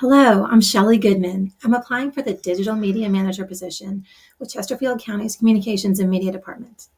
Hello, I'm Shelley Goodman. I'm applying for the Digital Media Manager position with Chesterfield County's Communications and Media Department.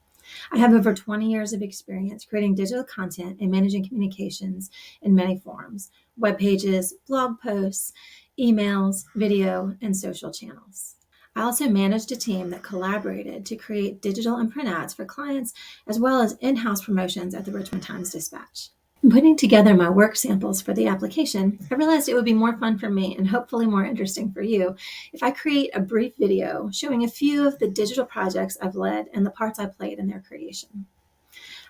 I have over 20 years of experience creating digital content and managing communications in many forms: web pages, blog posts, emails, video, and social channels. I also managed a team that collaborated to create digital and print ads for clients, as well as in-house promotions at the Richmond Times-Dispatch. In putting together my work samples for the application, I realized it would be more fun for me and hopefully more interesting for you if I create a brief video showing a few of the digital projects I've led and the parts I played in their creation.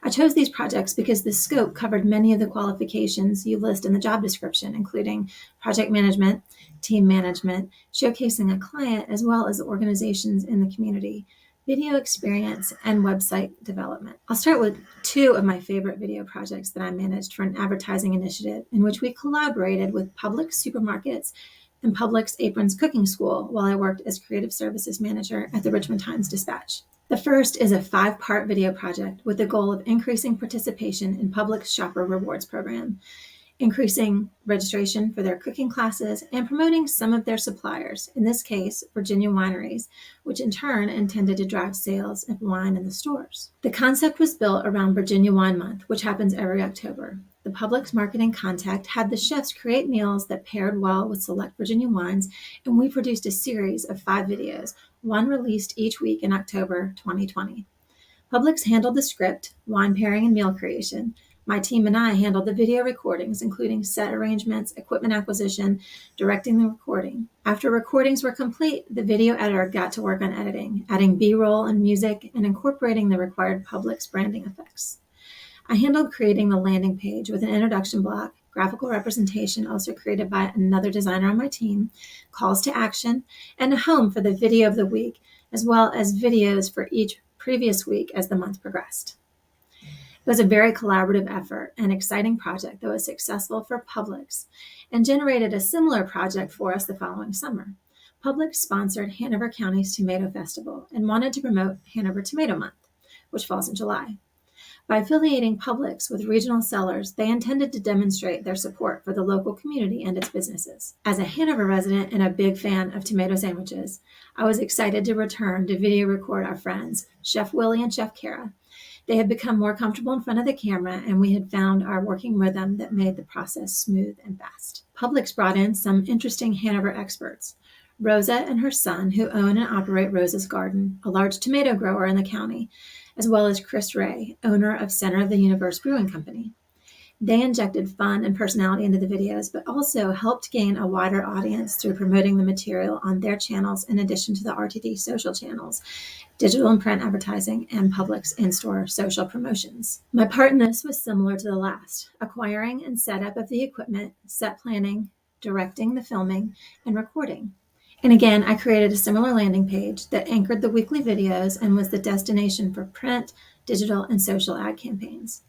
I chose these projects because the scope covered many of the qualifications you list in the job description, including project management, team management, showcasing a client, as well as organizations in the community, video experience, and website development. I'll start with two of my favorite video projects that I managed for an advertising initiative in which we collaborated with Publix supermarkets and Publix Aprons Cooking School while I worked as creative services manager at the Richmond Times-Dispatch. The first is a 5-part video project with the goal of increasing participation in Publix Shopper Rewards program, increasing registration for their cooking classes, and promoting some of their suppliers, in this case, Virginia wineries, which in turn intended to drive sales of wine in the stores. The concept was built around Virginia Wine Month, which happens every October. The Publix marketing contact had the chefs create meals that paired well with select Virginia wines, and we produced a series of 5 videos, one released each week in October 2020. Publix handled the script, wine pairing, and meal creation. My team and I handled the video recordings, including set arrangements, equipment acquisition, directing the recording. After recordings were complete, the video editor got to work on editing, adding B-roll and music, and incorporating the required Publix branding effects. I handled creating the landing page with an introduction block, graphical representation also created by another designer on my team, calls to action, and a home for the video of the week, as well as videos for each previous week as the month progressed. It was a very collaborative effort and exciting project that was successful for Publix and generated a similar project for us the following summer. Publix sponsored Hanover County's Tomato Festival and wanted to promote Hanover Tomato Month, which falls in July. By affiliating Publix with regional sellers, they intended to demonstrate their support for the local community and its businesses. As a Hanover resident and a big fan of tomato sandwiches, I was excited to return to video record our friends, Chef Willie and Chef Kara. They had become more comfortable in front of the camera, and we had found our working rhythm that made the process smooth and fast. Publix brought in some interesting Hanover experts. Rosa and her son, who own and operate Rosa's Garden, a large tomato grower in the county, as well as Chris Ray, owner of Center of the Universe Brewing Company. They injected fun and personality into the videos, but also helped gain a wider audience through promoting the material on their channels in addition to the RTD social channels, digital and print advertising, and Publix in-store social promotions. My part in this was similar to the last: acquiring and setup of the equipment, set planning, directing the filming, and recording. And again, I created a similar landing page that anchored the weekly videos and was the destination for print, digital, and social ad campaigns.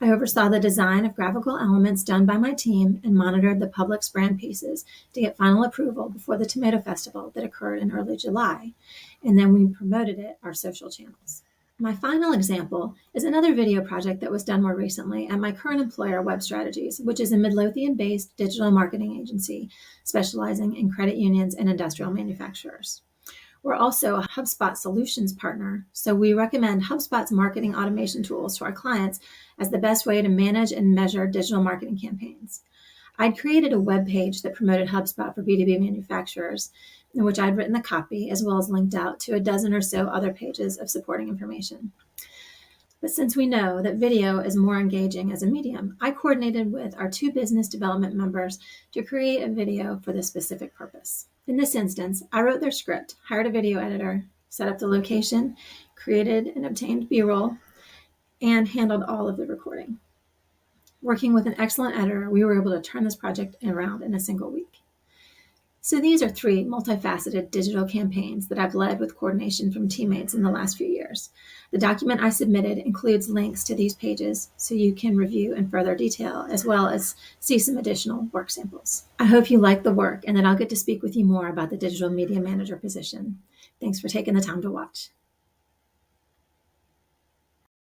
I oversaw the design of graphical elements done by my team and monitored the Publix brand pieces to get final approval before the Tomato Festival that occurred in early July, and then we promoted it our social channels. My final example is another video project that was done more recently at my current employer, Web Strategies, which is a Midlothian-based digital marketing agency specializing in credit unions and industrial manufacturers. We're also a HubSpot solutions partner, so we recommend HubSpot's marketing automation tools to our clients as the best way to manage and measure digital marketing campaigns. I'd created a web page that promoted HubSpot for B2B manufacturers, in which I'd written the copy, as well as linked out to a dozen or so other pages of supporting information. But since we know that video is more engaging as a medium, I coordinated with our 2 business development members to create a video for this specific purpose. In this instance, I wrote their script, hired a video editor, set up the location, created and obtained B-roll, and handled all of the recording. Working with an excellent editor, we were able to turn this project around in a single week. So these are 3 multifaceted digital campaigns that I've led with coordination from teammates in the last few years. The document I submitted includes links to these pages so you can review in further detail, as well as see some additional work samples. I hope you like the work and that I'll get to speak with you more about the digital media manager position. Thanks for taking the time to watch.